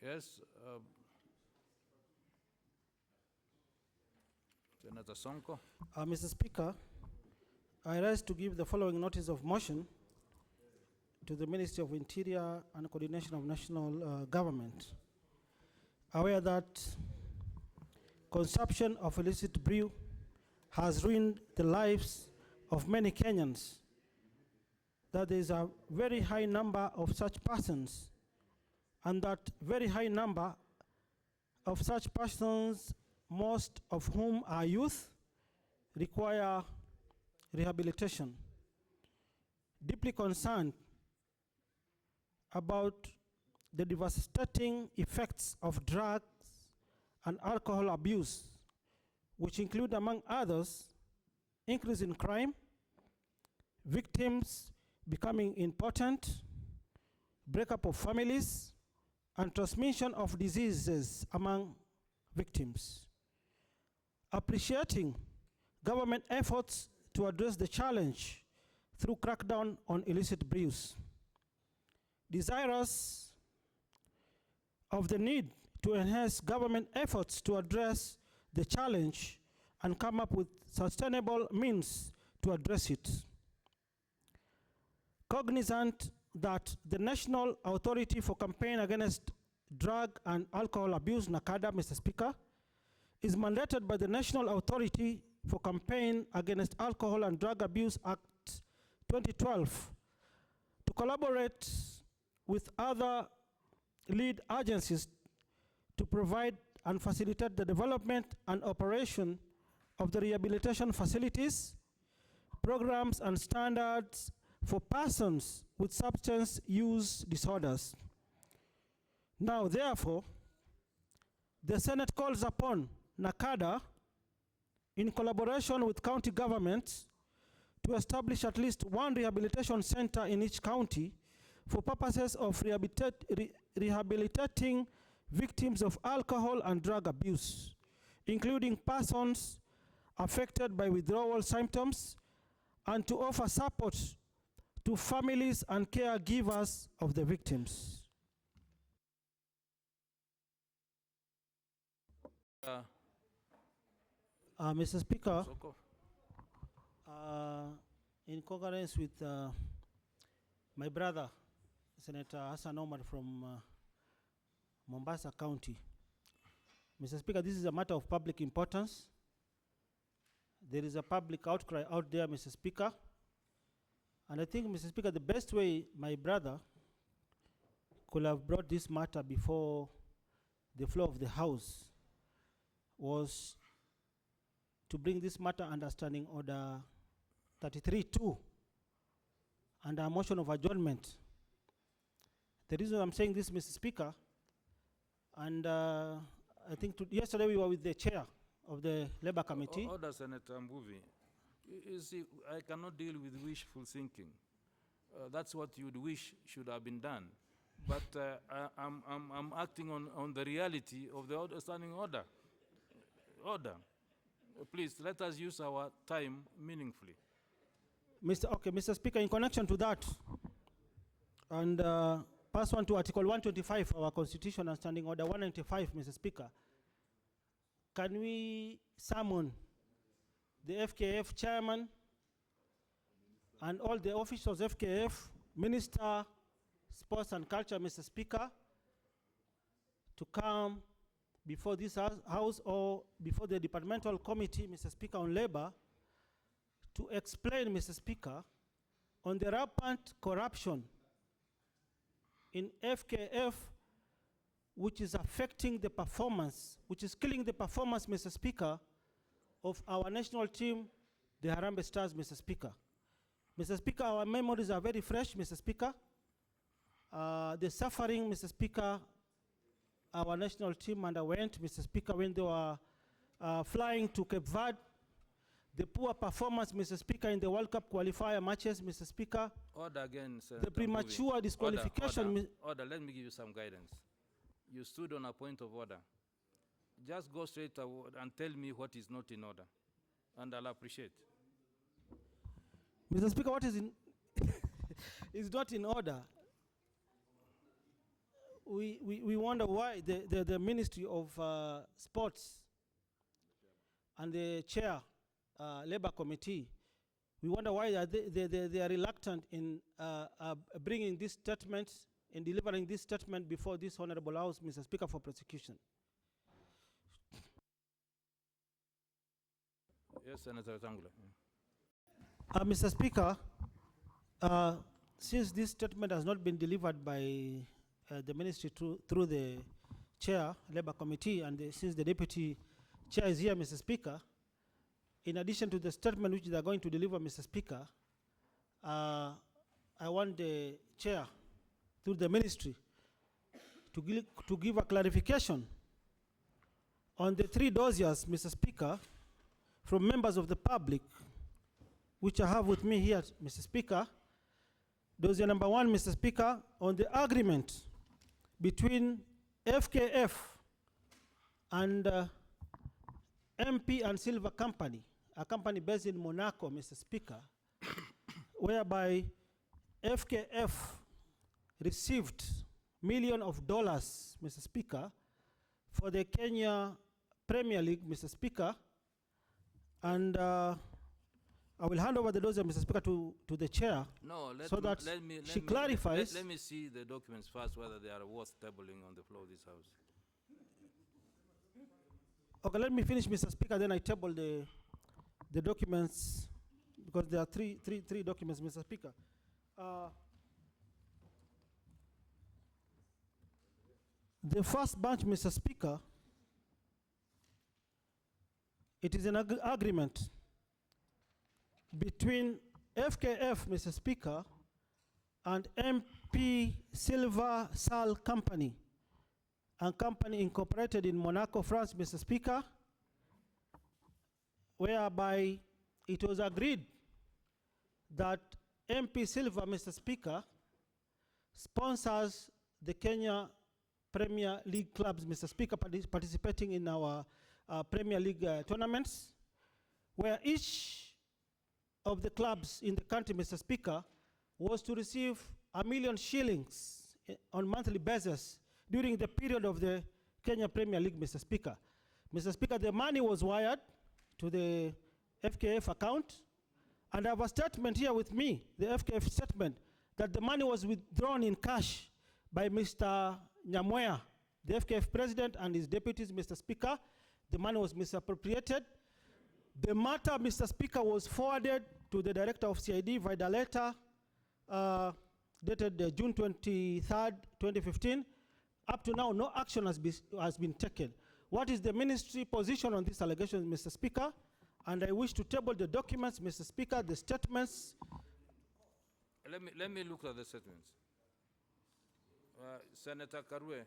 Yes. Senator Sonko. Mr. Speaker, I rise to give the following notice of motion to the Ministry of Interior and Coordination of National Government. Aware that consumption of illicit brew has ruined the lives of many Kenyans, that there is a very high number of such persons, and that very high number of such persons, most of whom are youth, require rehabilitation. Deeply concerned about the devastating effects of drugs and alcohol abuse, which include, among others, increase in crime, victims becoming impotent, breakup of families, and transmission of diseases among victims. Appreciating government efforts to address the challenge through crackdown on illicit brews. Desirous of the need to enhance government efforts to address the challenge and come up with sustainable means to address it. Cognizant that the National Authority for Campaign Against Drug and Alcohol Abuse, NACADA, Mr. Speaker, is mandated by the National Authority for Campaign Against Alcohol and Drug Abuse Act 2012 to collaborate with other lead agencies to provide and facilitate the development and operation of the rehabilitation facilities, programs, and standards for persons with substance use disorders. Now, therefore, the Senate calls upon NACADA, in collaboration with county governments, to establish at least one rehabilitation center in each county for purposes of rehabilitating victims of alcohol and drug abuse, including persons affected by withdrawal symptoms, and to offer support to families and caregivers of the victims. Mr. Speaker, in concurrence with my brother, Senator Hassan Omar from Mombasa County, Mr. Speaker, this is a matter of public importance. There is a public outcry out there, Mr. Speaker. And I think, Mr. Speaker, the best way my brother could have brought this matter before the floor of the House was to bring this matter under Standing Order 33-2 and a motion of adjournment. The reason I'm saying this, Mr. Speaker, and I think yesterday we were with the chair of the Labour Committee. Order, Senator Mbuvi. You see, I cannot deal with wishful thinking. That's what you'd wish should have been done. But I'm acting on the reality of the standing order. Please, let us use our time meaningfully. Mr. Speaker, in connection to that, and pursuant to Article 125 of our Constitution and Standing Order 195, Mr. Speaker, can we summon the FKF chairman and all the officials of FKF, Minister, Sports and Culture, Mr. Speaker, to come before this House or before the departmental committee, Mr. Speaker, on labor, to explain, Mr. Speaker, on the rampant corruption in FKF, which is affecting the performance, which is killing the performance, Mr. Speaker, of our national team, the Harambee Stars, Mr. Speaker. Mr. Speaker, our memories are very fresh, Mr. Speaker. The suffering, Mr. Speaker, our national team underwent, Mr. Speaker, when they were flying to Cape Verde. The poor performance, Mr. Speaker, in the World Cup qualifier matches, Mr. Speaker. Order again, sir. The premature disqualification. Order, let me give you some guidance. You stood on a point of order. Just go straight and tell me what is not in order, and I'll appreciate. Mr. Speaker, what is in is not in order? we wonder why the Ministry of Sports and the chair, Labor Committee, we wonder why they are reluctant in bringing this statement, in delivering this statement before this Honorable House, Mr. Speaker, for prosecution. Yes, Senator Tangula. Mr. Speaker, since this statement has not been delivered by the ministry through the chair, Labor Committee, and since the deputy chair is here, Mr. Speaker, in addition to the statement which they are going to deliver, Mr. Speaker, I want the chair, through the ministry, to give a clarification on the 3 dossiers, Mr. Speaker, from members of the public, which I have with me here, Mr. Speaker. Dossier number 1, Mr. Speaker, on the agreement between FKF and MP and Silver Company, a company based in Monaco, Mr. Speaker, whereby FKF received millions of dollars, Mr. Speaker, for the Kenya Premier League, Mr. Speaker, and I will hand over the dossier, Mr. Speaker, to the chair. No, let she clarifies. Let me see the documents first, whether they are worth tabling on the floor of this House. Okay, let me finish, Mr. Speaker, then I table the documents, because there are three documents, Mr. Speaker. The first bunch, Mr. Speaker, it is an agreement between FKF, Mr. Speaker, and MP Silver Sal Company, a company incorporated in Monaco, France, Mr. Speaker, whereby it was agreed that MP Silver, Mr. Speaker, sponsors the Kenya Premier League clubs, Mr. Speaker, participating in our Premier League tournaments, where each of the clubs in the country, Mr. Speaker, was to receive $1 million shillings on monthly basis during the period of the Kenya Premier League, Mr. Speaker. Mr. Speaker, the money was wired to the FKF account, and I have a statement here with me, the FKF statement, that the money was withdrawn in cash by Mr. Nyamweya, the FKF president, and his deputies, Mr. Speaker. The money was misappropriated. The matter, Mr. Speaker, was forwarded to the director of CID via the letter dated June 23rd, 2015. Up to now, no action has been taken. What is the ministry position on this allegation, Mr. Speaker? And I wish to table the documents, Mr. Speaker, the statements. Let me look at the statements. Senator Karwe.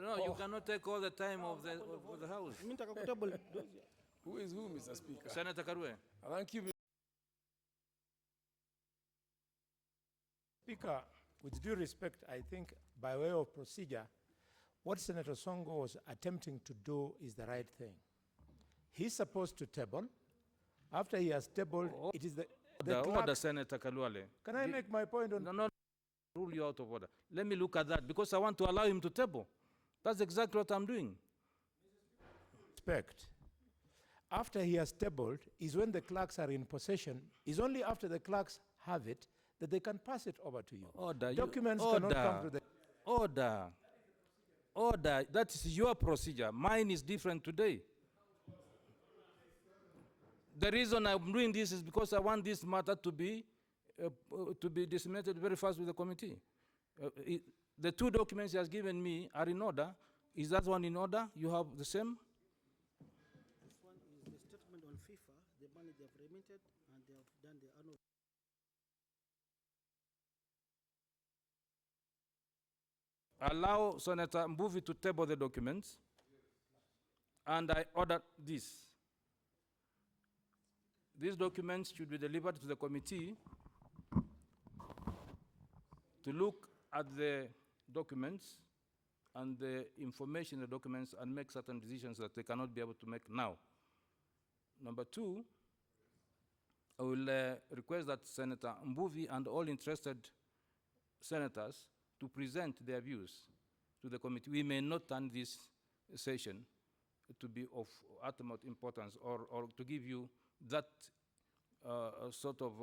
No, you cannot take all the time of the House. Who is who, Mr. Speaker? Senator Karwe. Thank you, Speaker. With due respect, I think by way of procedure, what Senator Sonko was attempting to do is the right thing. He's supposed to table. After he has tabled, it is the order, Senator Kalwale. Can I make my point on? No, rule you out of order. Let me look at that, because I want to allow him to table. That's exactly what I'm doing. Respect. After he has tabled is when the clerks are in possession. Is only after the clerks have it that they can pass it over to you. Order. Documents cannot come to the... Order. That is your procedure. Mine is different today. The reason I'm doing this is because I want this matter to be disseminated very fast with the committee. The 2 documents he has given me are in order. Is that one in order? You have the same? This one is the statement on FIFA, the money they have remitted, and they have done the annual. Allow Senator Mbuvi to table the documents, and I order this. These documents should be delivered to the committee to look at the documents and the information in the documents and make certain decisions that they cannot be able to make now. Number 2, I will request that Senator Mbuvi and all interested senators to present their views to the committee. We may not turn this session to be of utmost importance or to give you that sort of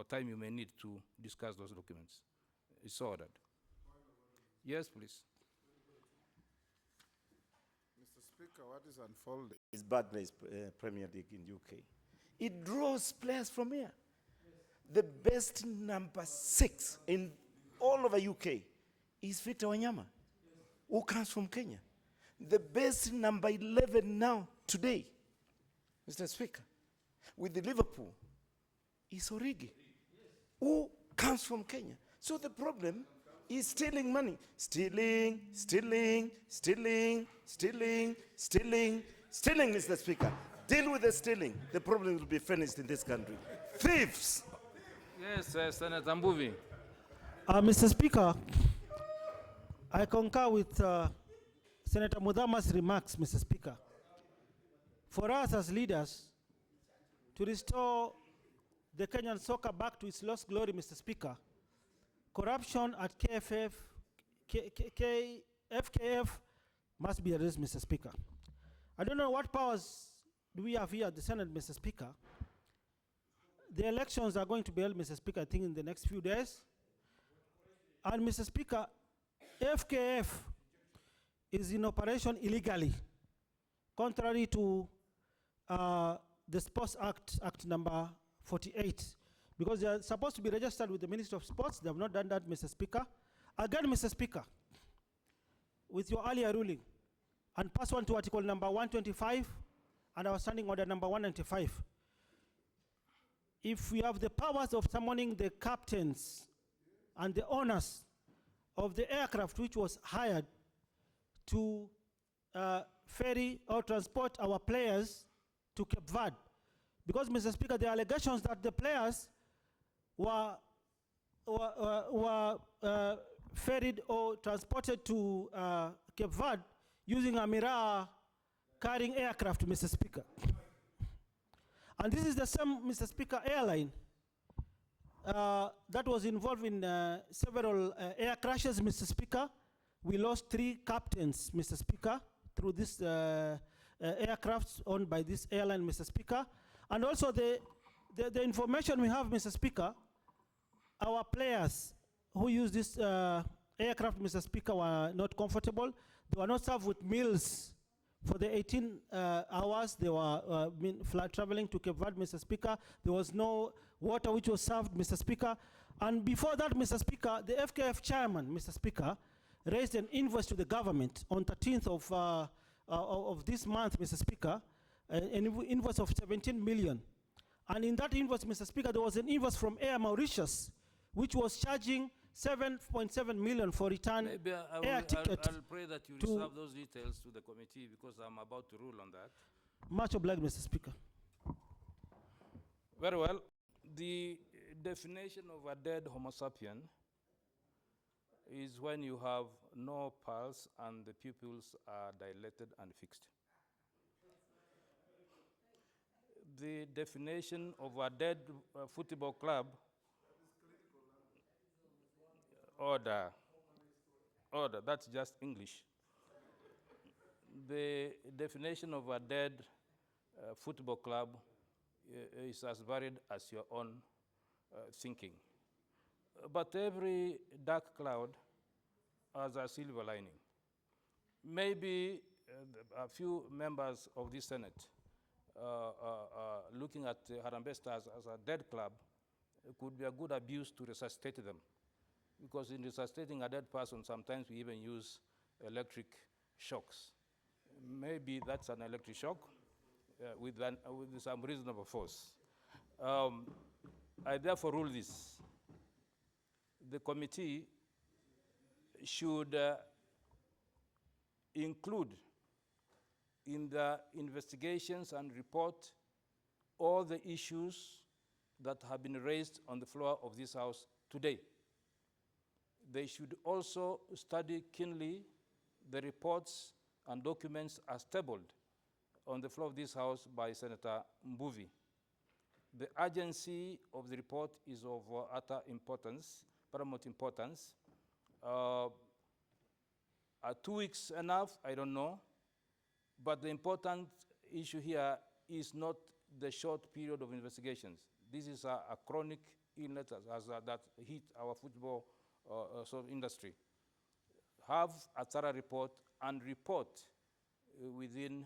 time you may need to discuss those documents. It's ordered. Yes, please. Mr. Speaker, what is unfolding is Barclays Premier League in UK. It draws players from here. The best number 6 in all over UK is Victor Wanyama, who comes from Kenya. The best number 11 now, today, Mr. Speaker, with the Liverpool, is Origi, who comes from Kenya. So the problem is stealing money. Stealing, Mr. Speaker. Deal with the stealing. The problem will be finished in this country. Thieves! Yes, Senator Mbuvi. Mr. Speaker, I concur with Senator Mudhama's remarks, Mr. Speaker. For us as leaders, to restore the Kenyan soccer back to its lost glory, Mr. Speaker, corruption at FKF must be addressed, Mr. Speaker. I don't know what powers do we have here at the Senate, Mr. Speaker. The elections are going to be held, Mr. Speaker, I think in the next few days. And Mr. Speaker, FKF is in operation illegally, contrary to the Sports Act number 48, because they are supposed to be registered with the Ministry of Sports. They have not done that, Mr. Speaker. Again, Mr. Speaker, with your earlier ruling, and pursuant to article number 125 and our standing order number 195, if we have the powers of summoning the captains and the owners of the aircraft which was hired to ferry or transport our players to Cape Verde, because, Mr. Speaker, the allegations that the players were ferried or transported to Cape Verde using a Miraa carrying aircraft, Mr. Speaker. And this is the same, Mr. Speaker, airline that was involved in several air crashes, Mr. Speaker. We lost 3 captains, Mr. Speaker, through this aircrafts owned by this airline, Mr. Speaker. And also the information we have, Mr. Speaker, our players who use this aircraft, Mr. Speaker, were not comfortable. They were not served with meals for the 18 hours they were traveling to Cape Verde, Mr. Speaker. There was no water which was served, Mr. Speaker. And before that, Mr. Speaker, the FKF chairman, Mr. Speaker, raised an invoice to the government on 13th of this month, Mr. Speaker, an invoice of 17 million. And in that invoice, Mr. Speaker, there was an invoice from Air Mauritius, which was charging 7.7 million for return air ticket. I'll pray that you reserve those details to the committee because I'm about to rule on that. Much obliged, Mr. Speaker. Very well. The definition of a dead Homo sapien is when you have no pulse and the pupils are dilated and fixed. The definition of a dead football club, order, that's just English. The definition of a dead football club is as varied as your own thinking. But every dark cloud has a silver lining. Maybe a few members of this Senate looking at Harambee Stars as a dead club could be a good abuse to resuscitate them. Because in resuscitating a dead person, sometimes we even use electric shocks. Maybe that's an electric shock with some reasonable force. I therefore rule this. The committee should include in the investigations and report all the issues that have been raised on the floor of this House today. They should also study keenly the reports and documents as tabled on the floor of this House by Senator Mbuvi. The urgency of the report is of utter importance paramount importance. Are 2 weeks enough? I don't know. But the important issue here is not the short period of investigations. This is a chronic illness that hit our football industry. Have a thorough report and report within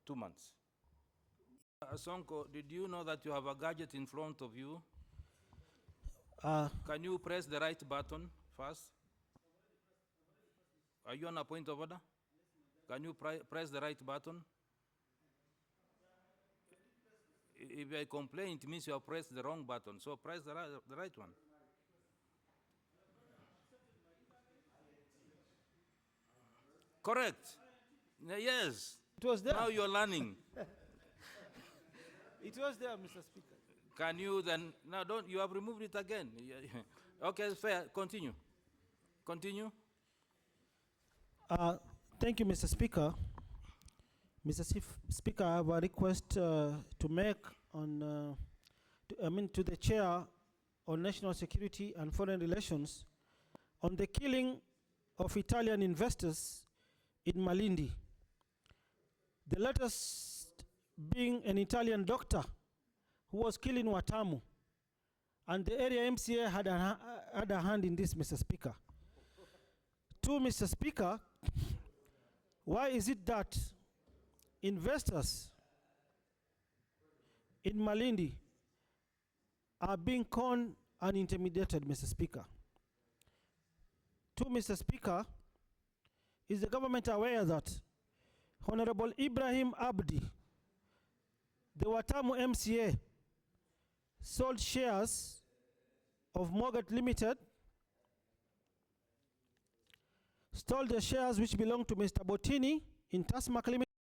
2 months. Sonko, did you know that you have a gadget in front of you? Can you press the right button first? Are you on a point of order? Can you press the right button? If I complain, it means you have pressed the wrong button. So press the right one. Correct. Yes. It was there. Now you're learning. It was there, Mr. Speaker. Can you then, no, don't, you have removed it again. Okay, fair, continue. Continue. Thank you, Mr. Speaker. Mr. Speaker, I have a request to make on, to the Chair on National Security and Foreign Relations on the killing of Italian investors in Malindi. The latest being an Italian doctor who was killed in Watamu. And the area MCA had a hand in this, Mr. Speaker. Two, Mr. Speaker, why is it that investors in Malindi are being conned and intimidated, Mr. Speaker? Two, Mr. Speaker, is the government aware that Honorable Ibrahim Abdi, the Watamu MCA, sold shares of Morgat Limited, stole the shares which belong to Mr. Bottini in Tasmac Limited,